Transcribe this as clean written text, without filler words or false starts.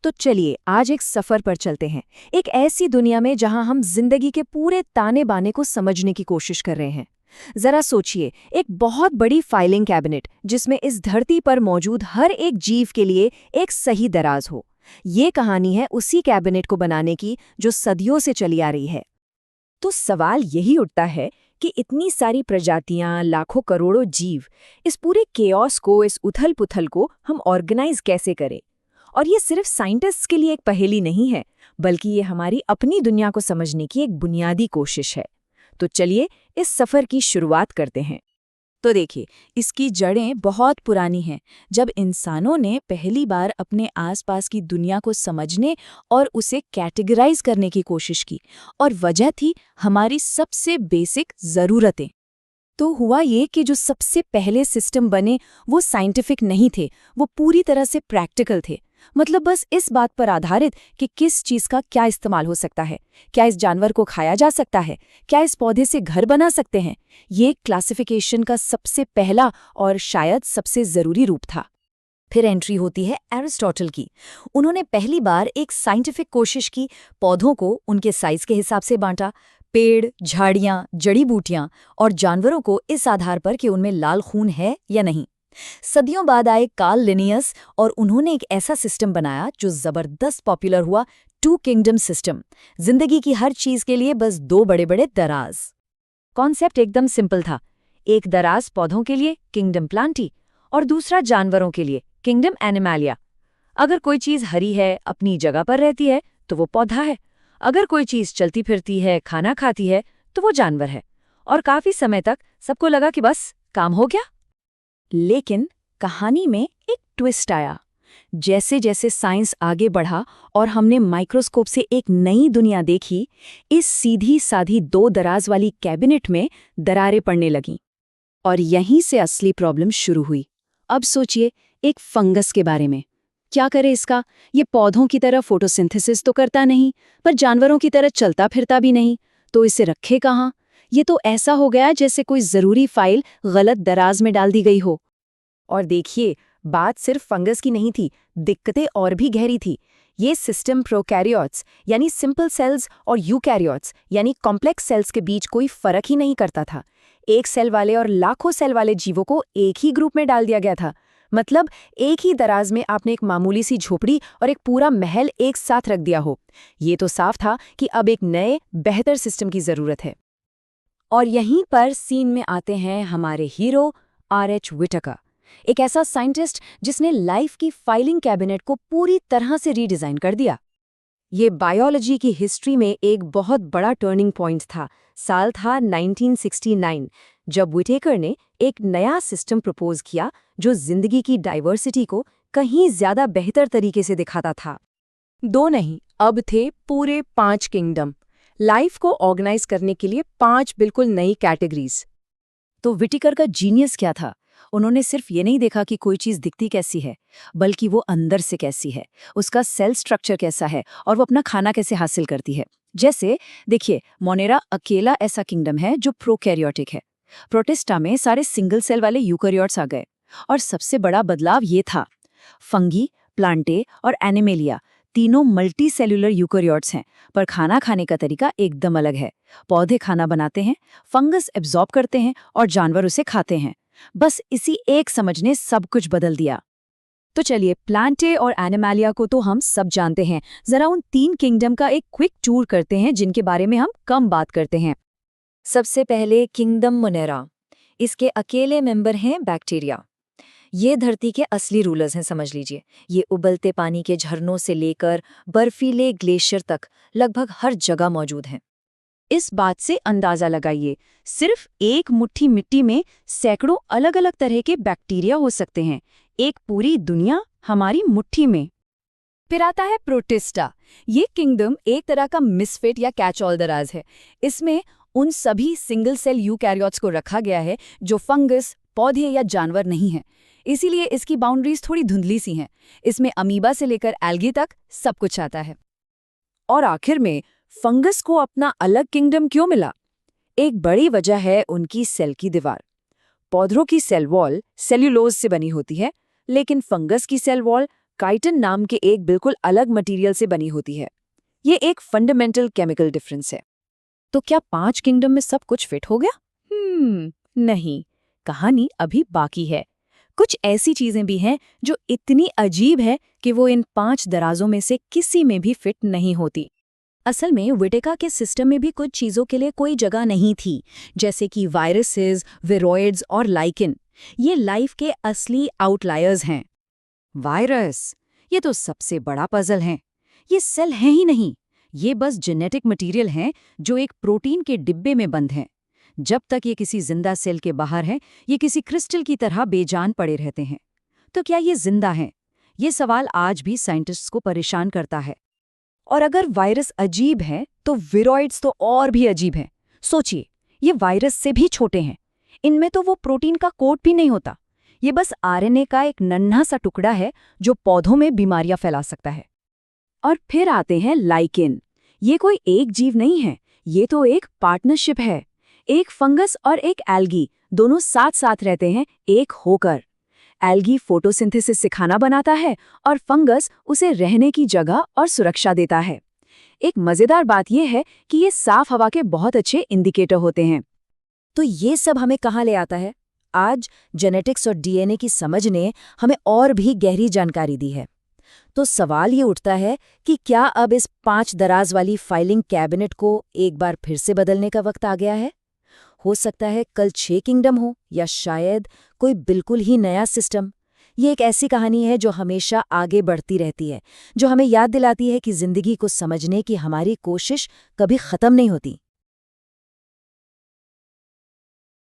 तो चलिए आज एक सफर पर चलते हैं, एक ऐसी दुनिया में जहां हम जिंदगी के पूरे ताने बाने को समझने की कोशिश कर रहे हैं। जरा सोचिए, एक बहुत बड़ी फाइलिंग कैबिनेट जिसमें इस धरती पर मौजूद हर एक जीव के लिए एक सही दराज हो। ये कहानी है उसी कैबिनेट को बनाने की जो सदियों से चली आ रही है। तो सवाल यही उठता है कि इतनी सारी प्रजातियां, लाखों करोड़ों जीव, इस पूरे केओस को, इस उथल-पुथल को हम ऑर्गेनाइज कैसे करें? और ये सिर्फ साइंटिस्ट्स के लिए एक पहेली नहीं है, बल्कि ये हमारी अपनी दुनिया को समझने की एक बुनियादी कोशिश है। तो चलिए इस सफर की शुरुआत करते हैं। तो देखिए, इसकी जड़ें बहुत पुरानी हैं, जब इंसानों ने पहली बार अपने आसपास की दुनिया को समझने और उसे कैटेगराइज करने की कोशिश की। और वजह थी हमारी सबसे बेसिक ज़रूरतें। तो हुआ ये कि जो सबसे पहले सिस्टम बने वो साइंटिफिक नहीं थे, वो पूरी तरह से प्रैक्टिकल थे। मतलब बस इस बात पर आधारित कि किस चीज़ का क्या इस्तेमाल हो सकता है, क्या इस जानवर को खाया जा सकता है, क्या इस पौधे से घर बना सकते हैं। ये क्लासिफिकेशन का सबसे पहला और शायद सबसे ज़रूरी रूप था। फिर एंट्री होती है एरिस्टोटल की। उन्होंने पहली बार एक साइंटिफिक कोशिश की, पौधों को उनके साइज के हिसाब से बांटा, पेड़, झाड़ियाँ, जड़ी बूटियाँ और जानवरों को इस आधार पर कि उनमें लाल खून है या नहीं। सदियों बाद आए कार्ल लिनियस और उन्होंने एक ऐसा सिस्टम बनाया जो जबरदस्त पॉपुलर हुआ, 2 किंगडम सिस्टम। जिंदगी की हर चीज के लिए बस 2 बड़े-बड़े दराज। कॉन्सेप्ट एकदम सिंपल था। एक दराज पौधों के लिए, किंगडम प्लांटी, और दूसरा जानवरों के लिए, किंगडम एनिमलिया। अगर कोई चीज हरी है, अपनी जगह पर रहती है, तो वो पौधा है। अगर कोई चीज चलती फिरती है, खाना खाती है, तो वो जानवर है। और काफी समय तक सबको लगा कि बस काम हो गया। लेकिन कहानी में एक ट्विस्ट आया। जैसे जैसे साइंस आगे बढ़ा और हमने माइक्रोस्कोप से एक नई दुनिया देखी, इस सीधी साधी 2 दराज वाली कैबिनेट में दरारें पड़ने लगीं। और यहीं से असली प्रॉब्लम शुरू हुई। अब सोचिए एक फंगस के बारे में। क्या करे इसका? ये पौधों की तरह फोटोसिंथेसिस तो करता नहीं, पर जानवरों की तरह चलता फिरता भी नहीं। तो इसे रखे कहाँ? ये तो ऐसा हो गया जैसे कोई ज़रूरी फाइल गलत दराज में डाल दी गई हो। और देखिए, बात सिर्फ फंगस की नहीं थी, दिक्कतें और भी गहरी थी। ये सिस्टम प्रोकैरियोट्स यानी सिंपल सेल्स और यूकैरियोट्स यानी कॉम्प्लेक्स सेल्स के बीच कोई फर्क ही नहीं करता था। एक सेल वाले और लाखों सेल वाले जीवों को एक ही ग्रुप में डाल दिया गया था। मतलब एक ही दराज में आपने एक मामूली सी झोपड़ी और एक पूरा महल एक साथ रख दिया हो। ये तो साफ था कि अब एक नए, बेहतर सिस्टम की ज़रूरत है। और यहीं पर सीन में आते हैं हमारे हीरो R.H. विटेकर, एक ऐसा साइंटिस्ट जिसने लाइफ की फाइलिंग कैबिनेट को पूरी तरह से रीडिज़ाइन कर दिया। ये बायोलॉजी की हिस्ट्री में एक बहुत बड़ा टर्निंग पॉइंट था। साल था 1969, जब विटेकर ने एक नया सिस्टम प्रपोज किया जो जिंदगी की डाइवर्सिटी को कहीं ज़्यादा बेहतर तरीके से दिखाता था। 2 नहीं, अब थे पूरे 5 किंगडम। लाइफ को ऑर्गेनाइज करने के लिए 5 बिल्कुल नई कैटेगरीज। तो विटेकर का जीनियस क्या था? उन्होंने सिर्फ ये नहीं देखा कि कोई चीज़ दिखती कैसी है, बल्कि वो अंदर से कैसी है, उसका सेल स्ट्रक्चर कैसा है और वो अपना खाना कैसे हासिल करती है। जैसे देखिए, मोनेरा अकेला ऐसा किंगडम है जो प्रोकैरियोटिक है। प्रोटिस्टा में सारे सिंगल सेल वाले यूकैरियोट्स आ गए। और सबसे बड़ा बदलाव ये था, फंगी, प्लांटे और एनिमेलिया तीनों मल्टी सेल्यूलर यूकैरियोट्स हैं, पर खाना खाने का तरीका एकदम अलग है। पौधे खाना बनाते हैं, फंगस एब्जॉर्ब करते हैं और जानवर उसे खाते हैं। बस इसी एक समझ ने सब कुछ बदल दिया। तो चलिए, प्लांटे और एनिमलिया को तो हम सब जानते हैं। जरा उन 3 किंगडम का एक क्विक टूर करते हैं जिनके बारे में हम कम बात करते हैं। सबसे पहले किंगडम मोनेरा। इसके अकेले मेंबर हैं बैक्टीरिया। ये धरती के असली रूलर्स हैं, समझ लीजिए। ये उबलते पानी के झरनों से लेकर बर्फीले ग्लेशियर तक लगभग हर जगह मौजूद हैं। इस बात से अंदाजा लगाइए, सिर्फ एक मुट्ठी मिट्टी में सैकड़ों अलग अलग तरह के बैक्टीरिया हो सकते हैं। एक पूरी दुनिया हमारी मुट्ठी में। फिर आता है प्रोटिस्टा। ये किंगडम एक तरह का मिसफिट या कैच ऑल दराज है। इसमें उन सभी सिंगल सेल यूकैरियोट्स को रखा गया है जो फंगस, पौधे या जानवर नहीं हैं। इसीलिए इसकी बाउंड्रीज थोड़ी धुंधली सी हैं। इसमें अमीबा से लेकर एल्गी तक सब कुछ आता है। और आखिर में फंगस को अपना अलग किंगडम क्यों मिला? एक बड़ी वजह है उनकी सेल की दीवार। पौधों की सेल वॉल सेल्यूलोज से बनी होती है, लेकिन फंगस की सेल वॉल काइटिन नाम के एक बिल्कुल अलग मटेरियल से बनी होती है। ये एक फंडामेंटल केमिकल डिफरेंस है। तो क्या 5 किंगडम में सब कुछ फिट हो गया? नहीं, कहानी अभी बाकी है। कुछ ऐसी चीजें भी हैं जो इतनी अजीब है कि वो इन 5 दराजों में से किसी में भी फिट नहीं होती। असल में विटेका के सिस्टम में भी कुछ चीजों के लिए कोई जगह नहीं थी, जैसे कि वायरसेस, विरोइड्स और लाइकिन। ये लाइफ के असली आउटलायर्स हैं। वायरस, ये तो सबसे बड़ा पजल है। ये सेल हैं ही नहीं, ये बस जेनेटिक मटेरियल हैं जो एक प्रोटीन के डिब्बे में बंद हैं। जब तक ये किसी जिंदा सेल के बाहर हैं, ये किसी क्रिस्टल की तरह बेजान पड़े रहते हैं। तो क्या ये जिंदा हैं? ये सवाल आज भी साइंटिस्ट्स को परेशान करता है। और अगर वायरस अजीब है, तो विरोइड्स तो और भी अजीब हैं। सोचिए, ये वायरस से भी छोटे हैं। इनमें तो वो प्रोटीन का कोट भी नहीं होता। ये बस आरएनए का एक नन्हा सा टुकड़ा है जो पौधों में बीमारियां फैला सकता है। और फिर आते हैं लाइकेन। ये कोई एक जीव नहीं है, ये तो एक पार्टनरशिप है। एक फंगस और एक एल्गी दोनों साथ साथ रहते हैं, एक होकर। एल्गी फोटोसिंथेसिस से खाना बनाता है और फंगस उसे रहने की जगह और सुरक्षा देता है। एक मजेदार बात यह है कि ये साफ हवा के बहुत अच्छे इंडिकेटर होते हैं। तो ये सब हमें कहाँ ले आता है? आज जेनेटिक्स और डीएनए की समझ ने हमें और भी गहरी जानकारी दी है। तो सवाल ये उठता है कि क्या अब इस 5 दराज वाली फाइलिंग कैबिनेट को एक बार फिर से बदलने का वक्त आ गया है? हो सकता है कल 6 किंगडम हो, या शायद कोई बिल्कुल ही नया सिस्टम। ये एक ऐसी कहानी है जो हमेशा आगे बढ़ती रहती है, जो हमें याद दिलाती है कि जिंदगी को समझने की हमारी कोशिश कभी खत्म नहीं होती।